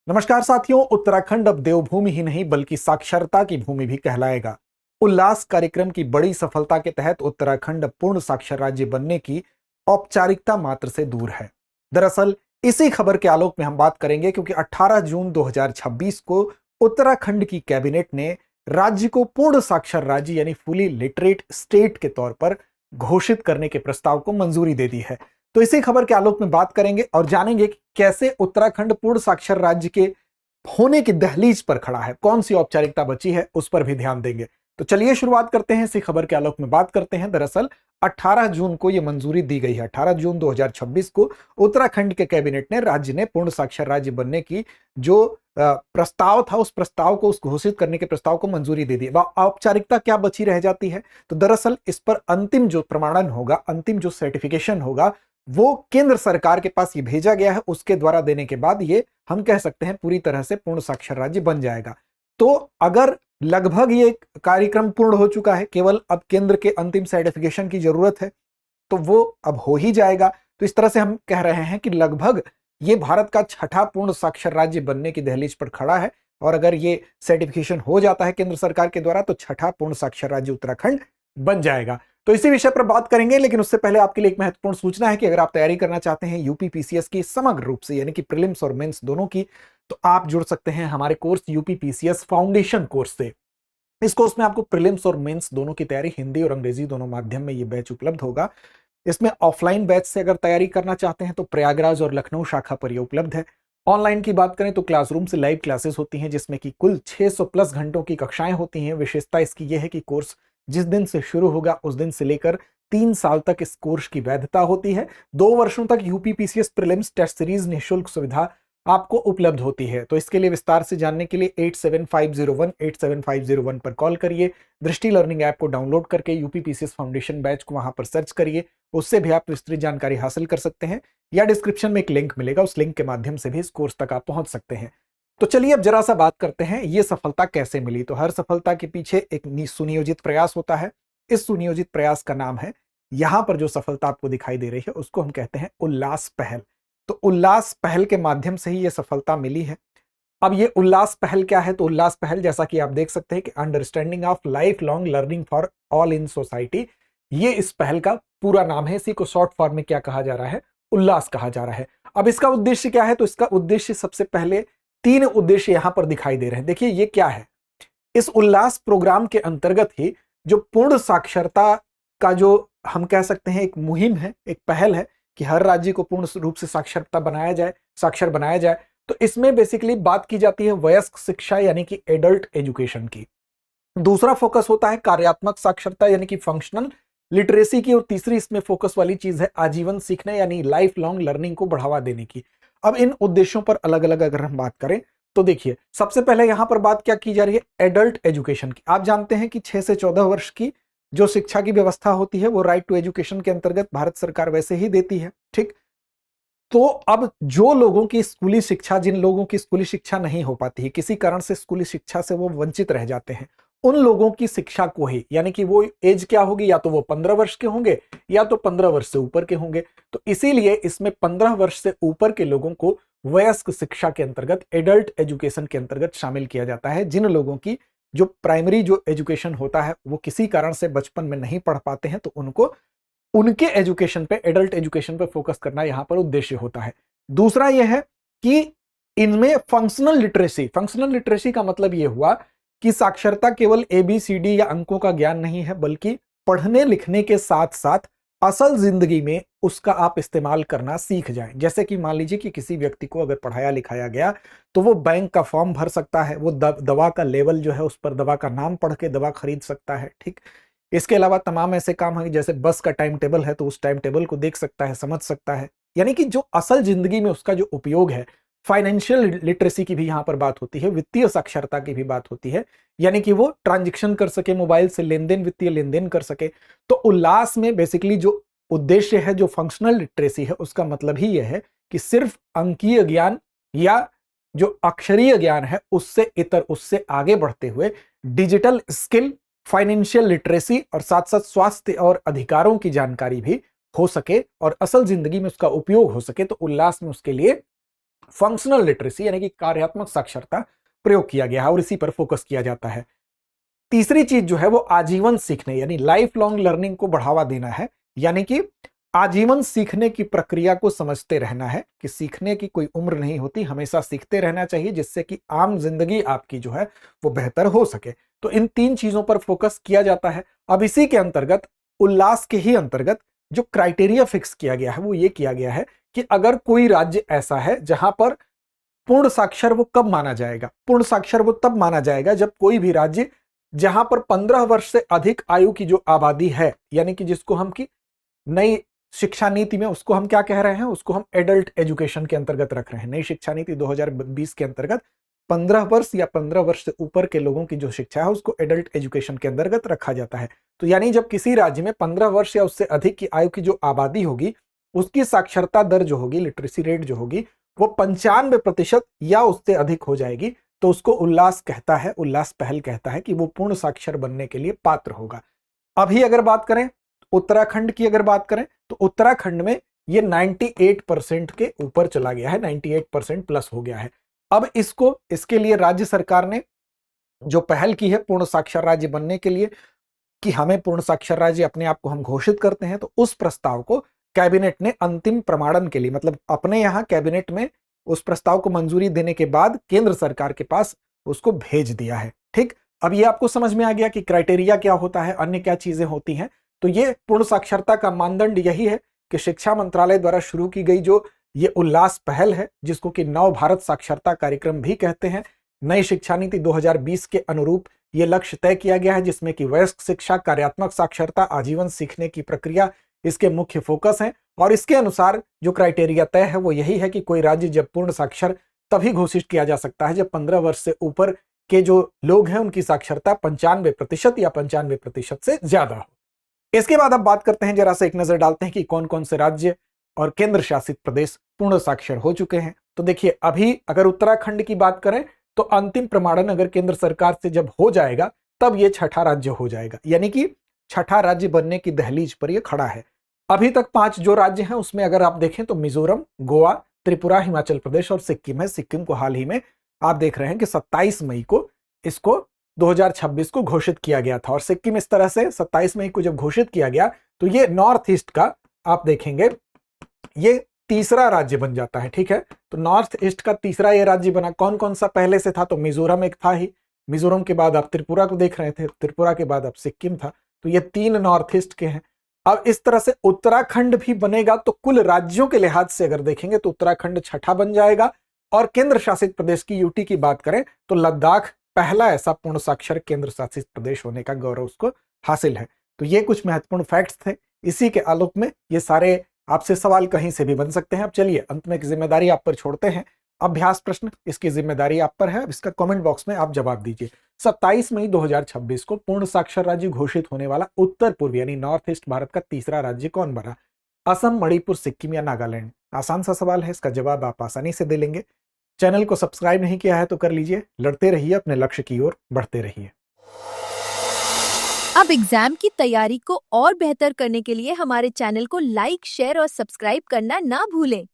नमस्कार साथियों, उत्तराखंड अब देवभूमि ही नहीं बल्कि साक्षरता की भूमि भी कहलाएगा। उल्लास कार्यक्रम की बड़ी सफलता के तहत उत्तराखंड अब पूर्ण साक्षर राज्य बनने की औपचारिकता मात्र से दूर है। दरअसल इसी खबर के आलोक में हम बात करेंगे क्योंकि 18 जून 2026 को उत्तराखंड की कैबिनेट ने राज्य को पूर्ण साक्षर राज्य यानी फुली लिटरेट स्टेट के तौर पर घोषित करने के प्रस्ताव को मंजूरी दे दी है। तो इसी खबर के आलोक में बात करेंगे और जानेंगे कि कैसे उत्तराखंड पूर्ण साक्षर राज्य के होने की दहलीज पर खड़ा है, कौन सी औपचारिकता बची है उस पर भी ध्यान देंगे। तो चलिए शुरुआत करते हैं, इसी खबर के आलोक में बात करते हैं। दरअसल 18 जून को यह मंजूरी दी गई है। 18 जून 2026 को उत्तराखंड के कैबिनेट ने राज्य ने पूर्ण साक्षर राज्य बनने की जो प्रस्ताव था, उस प्रस्ताव को, उस घोषित करने के प्रस्ताव को मंजूरी दे दी। औपचारिकता क्या बची रह जाती है? तो दरअसल इस पर अंतिम जो प्रमाणन होगा, अंतिम जो सर्टिफिकेशन होगा, वो केंद्र सरकार के पास ये भेजा गया है। उसके द्वारा देने के बाद ये हम कह सकते हैं पूरी तरह से पूर्ण साक्षर राज्य बन जाएगा। तो अगर लगभग ये कार्यक्रम पूर्ण हो चुका है, केवल अब केंद्र के अंतिम सर्टिफिकेशन की जरूरत है, तो वो अब हो ही जाएगा। तो इस तरह से हम कह रहे हैं कि लगभग ये भारत का छठा पूर्ण साक्षर राज्य बनने की दहलीज पर खड़ा है। और अगर ये सर्टिफिकेशन हो जाता है केंद्र सरकार के द्वारा तो छठा पूर्ण साक्षर राज्य उत्तराखंड बन जाएगा। तो इसी विषय पर बात करेंगे, लेकिन उससे पहले आपके लिए एक महत्वपूर्ण सूचना है कि अगर आप तैयारी करना चाहते हैं यूपी पीसीएस की समग्र रूप से, यानी कि प्रीलिम्स और मेंस दोनों की, तो आप जुड़ सकते हैं हमारे course UP PCS foundation course से। इस कोर्स में आपको प्रीलिम्स और मेंस दोनों की तैयारी हिंदी और अंग्रेजी दोनों माध्यम में ये बैच उपलब्ध होगा। इसमें ऑफलाइन बैच से अगर तैयारी करना चाहते हैं तो प्रयागराज और लखनऊ शाखा पर यह उपलब्ध है। ऑनलाइन की बात करें तो क्लासरूम से लाइव क्लासेस होती हैं, जिसमें कि कुल 600 प्लस घंटों की कक्षाएं होती हैं। विशेषता इसकी यह है कि कोर्स जिस दिन से शुरू होगा उस दिन से लेकर 3 साल तक इस कोर्स की वैधता होती है। 2 वर्षों तक यूपीपीसीएस प्रीलिम्स टेस्ट सीरीज निःशुल्क सुविधा आपको उपलब्ध होती है। तो इसके लिए विस्तार से जानने के लिए 8750187501 पर कॉल करिए। दृष्टि लर्निंग ऐप को डाउनलोड करके यूपीपीसीएस फाउंडेशन बैच को वहां पर सर्च करिए, उससे भी आप विस्तृत जानकारी हासिल कर सकते हैं, या डिस्क्रिप्शन में एक लिंक मिलेगा, उस लिंक के माध्यम से भी इस कोर्स तक आप पहुंच सकते हैं। तो चलिए अब जरा सा बात करते हैं ये सफलता कैसे मिली। तो हर सफलता के पीछे एक सुनियोजित प्रयास होता है। इस सुनियोजित प्रयास का नाम है, यहां पर जो सफलता आपको दिखाई दे रही है उसको हम कहते हैं उल्लास पहल। तो उल्लास पहल के माध्यम से ही यह सफलता मिली है। अब ये उल्लास पहल क्या है? तो उल्लास पहल, जैसा कि आप देख सकते हैं कि understanding of life long learning for all in society, ये इस पहल का पूरा नाम है। इसी को शॉर्ट फॉर्म में क्या कहा जा रहा है? उल्लास कहा जा रहा है। अब इसका उद्देश्य क्या है? तो इसका उद्देश्य, सबसे पहले 3 उद्देश्य यहां पर दिखाई दे रहे हैं। देखिए ये क्या है। इस उल्लास प्रोग्राम के अंतर्गत ही जो पूर्ण साक्षरता का जो हम कह सकते हैं एक मुहिम है, एक पहल है कि हर राज्य को पूर्ण रूप से साक्षरता बनाया जाए, साक्षर बनाया जाए। तो इसमें बेसिकली बात की जाती है वयस्क शिक्षा यानी कि एडल्ट एजुकेशन की। दूसरा फोकस होता है कार्यात्मक साक्षरता यानी कि फंक्शनल लिटरेसी की, और तीसरी इसमें फोकस वाली चीज है आजीवन सीखने यानी लाइफ लॉन्ग लर्निंग को बढ़ावा देने की। अब इन उद्देश्यों पर अलग अलग अगर हम बात करें तो देखिए, सबसे पहले यहां पर बात क्या की जा रही है? एडल्ट एजुकेशन की। आप जानते हैं कि 6 से 14 वर्ष की जो शिक्षा की व्यवस्था होती है वो राइट टू एजुकेशन के अंतर्गत भारत सरकार वैसे ही देती है, ठीक। तो अब जो लोगों की स्कूली शिक्षा, जिन लोगों की स्कूली शिक्षा नहीं हो पाती है, किसी कारण से स्कूली शिक्षा से वो वंचित रह जाते हैं, उन लोगों की शिक्षा को ही, यानी कि वो एज क्या होगी, या तो वो 15 वर्ष के होंगे या तो 15 वर्ष से ऊपर के होंगे। तो इसीलिए इसमें 15 वर्ष से ऊपर के लोगों को वयस्क शिक्षा के अंतर्गत, एडल्ट एजुकेशन के अंतर्गत शामिल किया जाता है। जिन लोगों की जो प्राइमरी जो एजुकेशन होता है वो किसी कारण से बचपन में नहीं पढ़ पाते हैं, तो उनको उनके एजुकेशन पे, एडल्ट एजुकेशन पे फोकस करना यहां पर उद्देश्य होता है। दूसरा यह है कि इनमें फंक्शनल लिटरेसी का मतलब यह हुआ कि साक्षरता केवल ABCD या अंकों का ज्ञान नहीं है, बल्कि पढ़ने लिखने के साथ साथ असल जिंदगी में उसका आप इस्तेमाल करना सीख जाएं। जैसे कि मान लीजिए कि किसी व्यक्ति को अगर पढ़ाया लिखाया गया तो वो बैंक का फॉर्म भर सकता है, वो दवा का लेवल जो है उस पर दवा का नाम पढ़ के दवा खरीद सकता है, ठीक। इसके अलावा तमाम ऐसे काम हैं, जैसे बस का टाइम टेबल है तो उस टाइम टेबल को देख सकता है, समझ सकता है। यानी कि जो असल जिंदगी में उसका जो उपयोग है। फाइनेंशियल लिटरेसी की भी यहां पर बात होती है, वित्तीय साक्षरता की भी बात होती है, यानी कि वो ट्रांजैक्शन कर सके, मोबाइल से लेनदेन, वित्तीय लेनदेन कर सके। तो उल्लास में बेसिकली जो उद्देश्य है, जो फंक्शनल लिटरेसी है, उसका मतलब ही यह है कि सिर्फ अंकीय ज्ञान या जो अक्षरीय ज्ञान है उससे इतर, उससे आगे बढ़ते हुए डिजिटल स्किल, फाइनेंशियल लिटरेसी और साथ साथ स्वास्थ्य और अधिकारों की जानकारी भी हो सके और असल जिंदगी में उसका उपयोग हो सके। तो उल्लास में उसके लिए फंक्शनल लिटरेसी यानी कि कार्यात्मक साक्षरता प्रयोग किया गया है और इसी पर फोकस किया जाता है। तीसरी चीज जो है वो आजीवन सीखने यानी लाइफ लॉन्ग लर्निंग को बढ़ावा देना है, यानी कि आजीवन सीखने की प्रक्रिया को समझते रहना है कि सीखने की कोई उम्र नहीं होती, हमेशा सीखते रहना चाहिए जिससे कि आम जिंदगी आपकी जो है वो बेहतर हो सके। तो इन तीन चीजों पर फोकस किया जाता है। अब इसी के अंतर्गत, उल्लास के ही अंतर्गत जो क्राइटेरिया फिक्स किया गया है वो ये किया गया है कि अगर कोई राज्य ऐसा है जहां पर पूर्ण साक्षर वो कब माना जाएगा? पूर्ण साक्षर वो तब माना जाएगा जब कोई भी राज्य जहां पर 15 वर्ष से अधिक आयु की जो आबादी है, यानी कि जिसको हम की नई शिक्षा नीति में उसको हम क्या कह रहे हैं, उसको हम एडल्ट एजुकेशन के अंतर्गत रख रहे हैं। नई शिक्षा नीति 2020 के अंतर्गत 15 वर्ष या 15 वर्ष से ऊपर के लोगों की जो शिक्षा है उसको एडल्ट एजुकेशन के अंतर्गत रखा जाता है। तो यानी जब किसी राज्य में 15 वर्ष या उससे अधिक की आयु की जो आबादी होगी उसकी साक्षरता दर जो होगी, लिटरेसी रेट जो होगी, वो 95% या उससे अधिक हो जाएगी, तो उसको उल्लास कहता है, उल्लास पहल कहता है कि वो पूर्ण साक्षर बनने के लिए पात्र होगा। अभी अगर बात करें उत्तराखंड की, अगर बात करें तो उत्तराखंड में ये 98% के ऊपर चला गया है, 98% प्लस हो गया है। अब इसके लिए राज्य सरकार ने जो पहल की है पूर्ण साक्षर राज्य बनने के लिए कि हमें पूर्ण साक्षर राज्य अपने आप को हम घोषित करते हैं, तो उस प्रस्ताव को कैबिनेट ने अंतिम प्रमाणन के लिए, मतलब अपने यहां कैबिनेट में उस प्रस्ताव को मंजूरी देने के बाद केंद्र सरकार के पास उसको भेज दिया है। ठीक, अब ये आपको समझ में आ गया कि क्राइटेरिया क्या होता है, अन्य क्या चीजें होती हैं। तो ये पूर्ण साक्षरता का मानदंड यही है कि शिक्षा मंत्रालय द्वारा शुरू की गई जो ये उल्लास पहल है, जिसको कि नव भारत साक्षरता कार्यक्रम भी कहते हैं, नई शिक्षा नीति 2020 के अनुरूप ये लक्ष्य तय किया गया है, जिसमें कि वयस्क शिक्षा, कार्यात्मक साक्षरता, आजीवन सीखने की प्रक्रिया इसके मुख्य फोकस हैं। और इसके अनुसार जो क्राइटेरिया तय है वो यही है कि कोई राज्य जब पूर्ण साक्षर तभी घोषित किया जा सकता है जब 15 वर्ष से ऊपर के जो लोग हैं उनकी साक्षरता 95% या 95% से ज्यादा हो। इसके बाद अब बात करते हैं, जरा से एक नजर डालते हैं कि कौन कौन से राज्य और केंद्र शासित प्रदेश पूर्ण साक्षर हो चुके हैं। तो देखिए, अभी अगर उत्तराखंड की बात करें तो अंतिम प्रमाणन अगर केंद्र सरकार से जब हो जाएगा तब ये छठा राज्य हो जाएगा, यानी कि छठा राज्य बनने की दहलीज पर ये खड़ा है। अभी तक 5 जो राज्य हैं उसमें अगर आप देखें तो मिजोरम, गोवा, त्रिपुरा, हिमाचल प्रदेश और सिक्किम है। सिक्किम को हाल ही में आप देख रहे हैं कि 27 मई को इसको 2026 को घोषित किया गया था। और सिक्किम इस तरह से 27 मई को जब घोषित किया गया तो ये नॉर्थ ईस्ट का आप देखेंगे ये तीसरा राज्य बन जाता है। ठीक है, तो नॉर्थ ईस्ट का तीसरा ये राज्य बना। कौन कौन सा पहले से था? तो मिजोरम एक था ही, मिजोरम के बाद आप त्रिपुरा को देख रहे थे, त्रिपुरा के बाद अब सिक्किम था। तो ये 3 नॉर्थ ईस्ट के हैं। अब इस तरह से उत्तराखंड भी बनेगा, तो कुल राज्यों के लिहाज से अगर देखेंगे तो उत्तराखंड छठा बन जाएगा। और केंद्र शासित प्रदेश की यूटी की बात करें तो लद्दाख पहला ऐसा पूर्ण साक्षर केंद्र शासित प्रदेश होने का गौरव उसको हासिल है। तो ये कुछ महत्वपूर्ण फैक्ट्स थे। इसी के आलोक में ये सारे आपसे सवाल कहीं से भी बन सकते हैं। अब चलिए अंत में एक जिम्मेदारी आप पर छोड़ते हैं, अभ्यास प्रश्न, इसकी जिम्मेदारी आप पर है। इसका कमेंट बॉक्स में आप जवाब दीजिए। 27 मई 2026 को पूर्ण साक्षर राज्य घोषित होने वाला उत्तर पूर्व यानी नॉर्थ ईस्ट भारत का तीसरा राज्य कौन बना? असम, मणिपुर, सिक्किम या नागालैंड? आसान सा सवाल है, इसका जवाब आप आसानी से दे लेंगे। चैनल को सब्सक्राइब नहीं किया है तो कर लीजिए। लड़ते रहिए, अपने लक्ष्य की ओर बढ़ते रहिए। अब एग्जाम की तैयारी को और बेहतर करने के लिए हमारे चैनल को लाइक, शेयर और सब्सक्राइब करना ना भूलें।